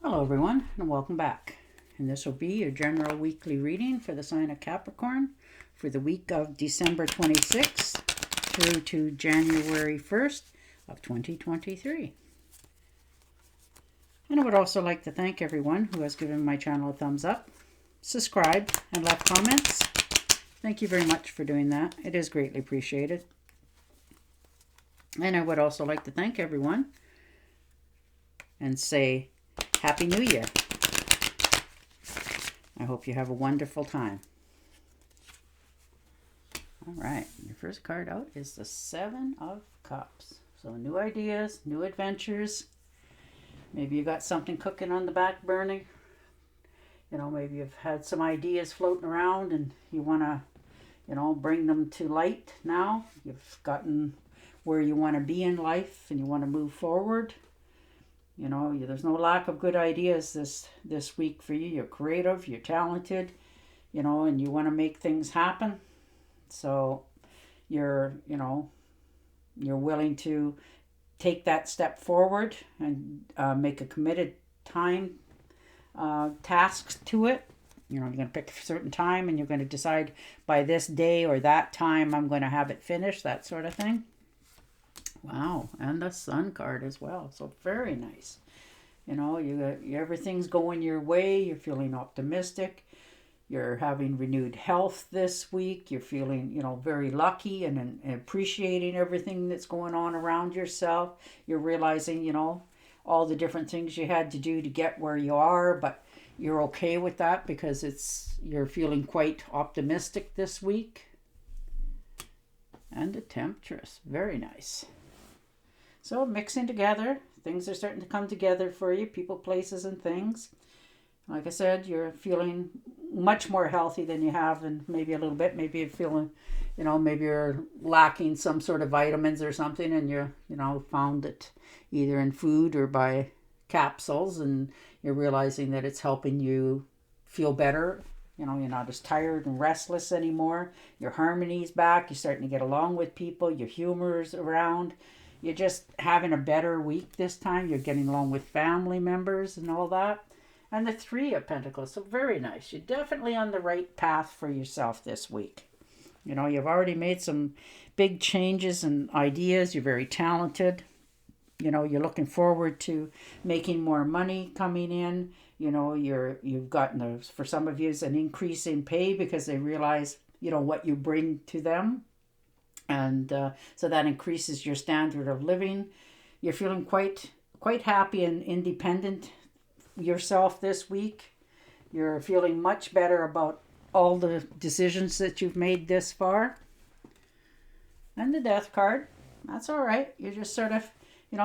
Hello everyone and welcome back. And this will be your general weekly reading for the sign of Capricorn for the week of December 26th through to January 1st of 2023. And I would also like to thank everyone who has given my channel a thumbs up, subscribed, and left comments. Thank you very much for doing that. It is greatly appreciated. And I would also like to thank everyone and say Happy New Year. I hope you have a wonderful time. All right, your first card out is the Seven of Cups. So new ideas, new adventures. Maybe you got something cooking on the back burner. You know, maybe you've had some ideas floating around and you want to, bring them to light now. You've gotten where you want to be in life and you want to move forward. There's no lack of good ideas this week for you. You're creative, you're talented, and you want to make things happen. So you're willing to take that step forward and make a committed time task to it. You're going to pick a certain time and you're going to decide by this day or that time I'm going to have it finished, that sort of thing. Wow, and the Sun card as well. So very nice. Everything's going your way. You're feeling optimistic. You're having renewed health this week. You're feeling, very lucky and appreciating everything that's going on around yourself. You're realizing, all the different things you had to do to get where you are, but you're okay with that because you're feeling quite optimistic this week. And a Temptress. Very nice. So mixing together, things are starting to come together for you, people, places, and things. Like I said, you're feeling much more healthy than you have in maybe a little bit. Maybe you're feeling, maybe you're lacking some sort of vitamins or something and you're, found it either in food or by capsules and you're realizing that it's helping you feel better. You're not as tired and restless anymore. Your harmony's back. You're starting to get along with people. Your humor's around. You're just having a better week this time. You're getting along with family members and all that. And the Three of Pentacles. So very nice. You're definitely on the right path for yourself this week. You've already made some big changes and ideas. You're very talented. You're looking forward to making more money coming in. You've gotten, for some of you, an increase in pay because they realize, what you bring to them. And so that increases your standard of living. You're feeling quite happy and independent yourself this week. You're feeling much better about all the decisions that you've made this far. And the Death card, that's all right. You're just sort of,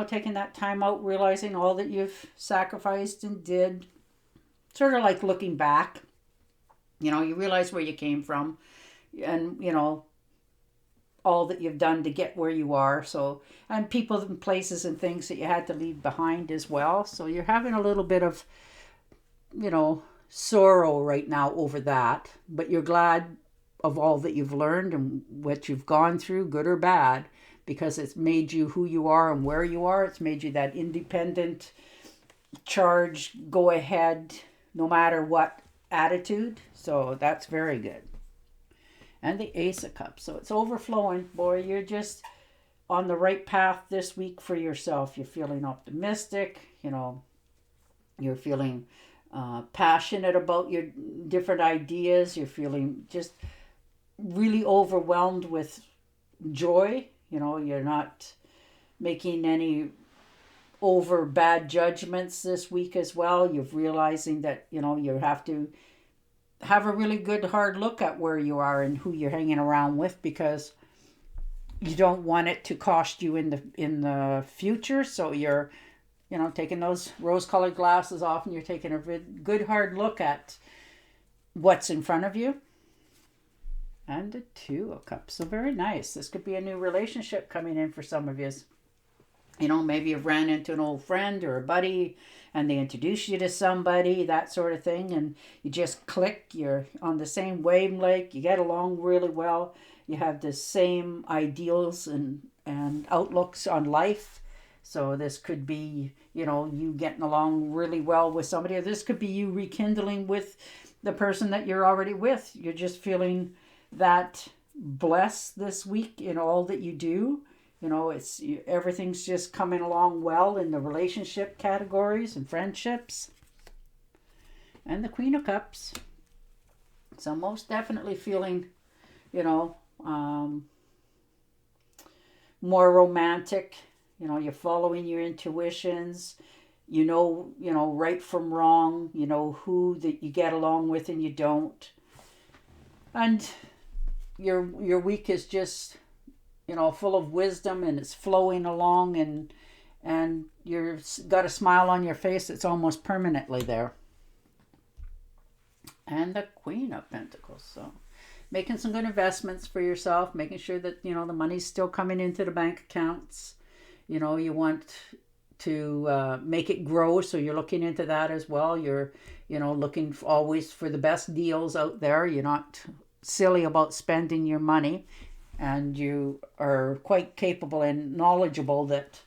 taking that time out, realizing all that you've sacrificed and did. Sort of like looking back. You realize where you came from and, all that you've done to get where you are. So, and people and places and things that you had to leave behind as well. So you're having a little bit of, sorrow right now over that, but you're glad of all that you've learned and what you've gone through, good or bad, because it's made you who you are and where you are. It's made you that independent, charge, go ahead, no matter what attitude. So that's very good. And the Ace of Cups. So it's overflowing. Boy, you're just on the right path this week for yourself. You're feeling optimistic. You're feeling passionate about your different ideas. You're feeling just really overwhelmed with joy. You're not making any over bad judgments this week as well. You're realizing that, you have to have a really good hard look at where you are and who you're hanging around with, because you don't want it to cost you in the future. So you're taking those rose-colored glasses off and you're taking a good hard look at what's in front of you. And a Two of Cups. So very nice. This could be a new relationship coming in for some of you. Maybe you've ran into an old friend or a buddy and they introduce you to somebody, that sort of thing, and you just click. You're on the same wavelength. You get along really well. You have the same ideals and outlooks on life. So this could be, you getting along really well with somebody. Or this could be you rekindling with the person that you're already with. You're just feeling that blessed this week in all that you do. Everything's just coming along well in the relationship categories and friendships. And the Queen of Cups. So most definitely feeling, more romantic. You're following your intuitions. Right from wrong. Who that you get along with and you don't. And your week is just, full of wisdom, and it's flowing along, and you've got a smile on your face that's almost permanently there. And the Queen of Pentacles. So making some good investments for yourself, making sure that, the money's still coming into the bank accounts. You want to make it grow, so you're looking into that as well. You're, looking always for the best deals out there. You're not silly about spending your money, and you are quite capable and knowledgeable that,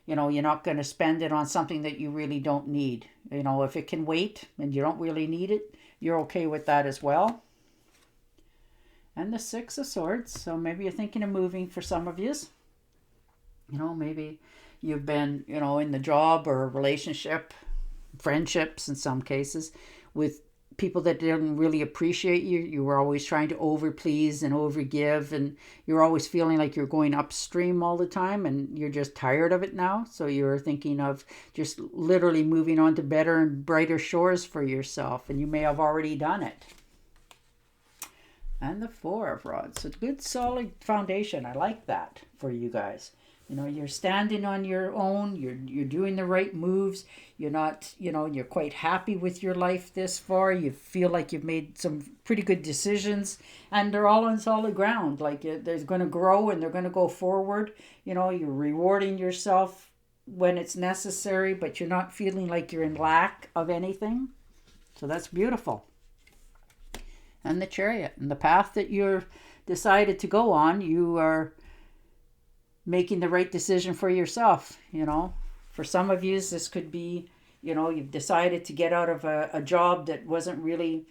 you're not going to spend it on something that you really don't need. If it can wait and you don't really need it, you're okay with that as well. And the Six of Swords. So maybe you're thinking of moving for some of you. Maybe you've been, in the job or relationship, friendships in some cases, with people that didn't really appreciate you. You were always trying to overplease and overgive, and you're always feeling like you're going upstream all the time, and you're just tired of it now. So you're thinking of just literally moving on to better and brighter shores for yourself, and you may have already done it. And the Four of Rods. So good solid foundation. I like that for you guys. You're standing on your own. You're doing the right moves. You're not, you're quite happy with your life this far. You feel like you've made some pretty good decisions, and they're all on solid ground. Like they're going to grow and they're going to go forward. You're rewarding yourself when it's necessary, but you're not feeling like you're in lack of anything. So that's beautiful. And the Chariot, and the path that you're decided to go on, you are making the right decision for yourself. For some of you, this could be, you've decided to get out of a job that wasn't really,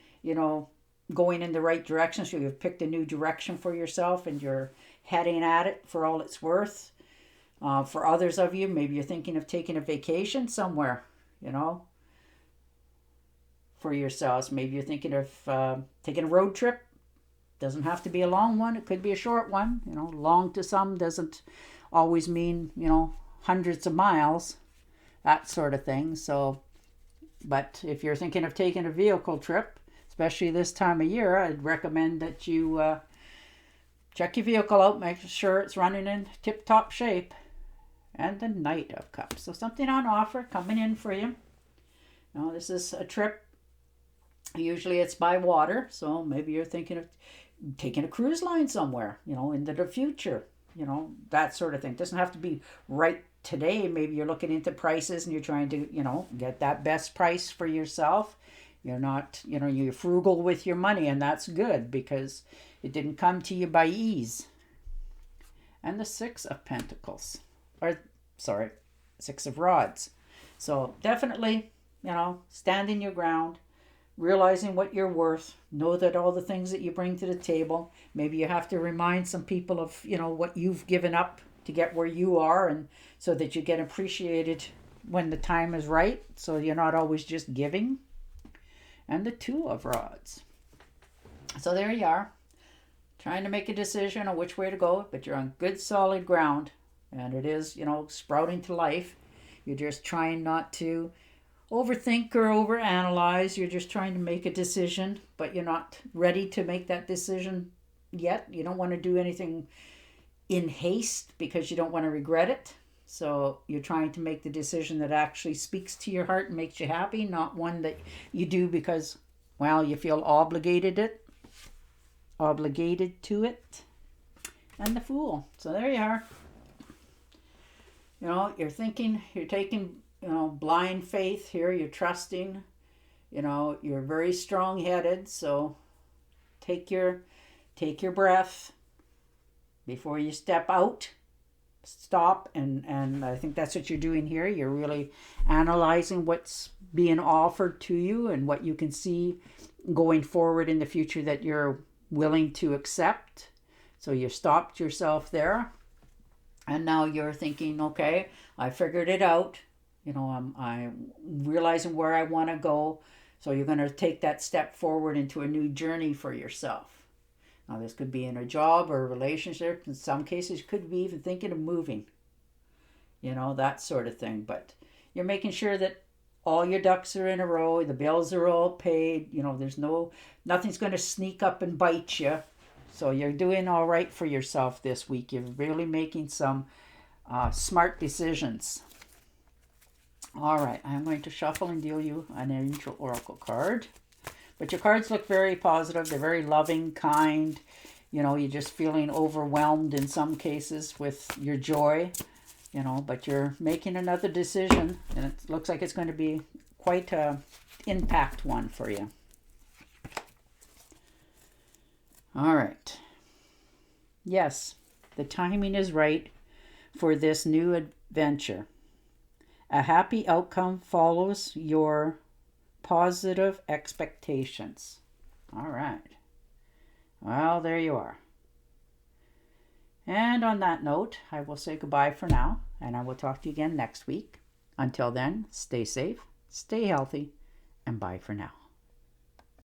going in the right direction. So you've picked a new direction for yourself, and you're heading at it for all it's worth. For others of you, maybe you're thinking of taking a vacation somewhere, for yourselves. Maybe you're thinking of taking a road trip. Doesn't have to be a long one. It could be a short one. Long to some doesn't always mean, hundreds of miles, that sort of thing. So, but if you're thinking of taking a vehicle trip, especially this time of year, I'd recommend that you check your vehicle out, make sure it's running in tip-top shape. And the Knight of Cups. So something on offer coming in for you. This is a trip. Usually it's by water, so maybe you're thinking of taking a cruise line somewhere, into the future, that sort of thing. It doesn't have to be right today. Maybe you're looking into prices and you're trying to, get that best price for yourself. You're not, you're frugal with your money, and that's good because it didn't come to you by ease. And the Six of Pentacles, Six of Rods. So definitely, standing your ground. Realizing what you're worth. Know that all the things that you bring to the table. Maybe you have to remind some people of, what you've given up to get where you are, and so that you get appreciated when the time is right. So you're not always just giving. And the Two of Rods. So there you are. Trying to make a decision on which way to go, but you're on good solid ground. And it is, sprouting to life. You're just trying not to overthink or overanalyze. You're just trying to make a decision, but you're not ready to make that decision yet. You don't want to do anything in haste because you don't want to regret it. So you're trying to make the decision that actually speaks to your heart and makes you happy, not one that you do because, you feel obligated to it. And the Fool. So there you are. You're thinking, you're taking blind faith here. You're trusting, you're very strong-headed. So take your breath before you step out. stop, and I think that's what you're doing here. You're really analyzing what's being offered to you and what you can see going forward in the future that you're willing to accept. So you stopped yourself there, and now you're thinking, okay, I figured it out. You know, I'm realizing where I want to go. So you're going to take that step forward into a new journey for yourself. Now, this could be in a job or a relationship. In some cases, you could be even thinking of moving. You know, that sort of thing. But you're making sure that all your ducks are in a row. The bills are all paid. You know, nothing's going to sneak up and bite you. So you're doing all right for yourself this week. You're really making some smart decisions. All right, I'm going to shuffle and deal you an angel oracle card. But your cards look very positive. They're very loving, kind. You know, you're just feeling overwhelmed in some cases with your joy. You know, but you're making another decision, and it looks like it's going to be quite an impact one for you. All right. Yes, the timing is right for this new adventure. A happy outcome follows your positive expectations. All right. Well, there you are. And on that note, I will say goodbye for now, and I will talk to you again next week. Until then, stay safe, stay healthy, and bye for now.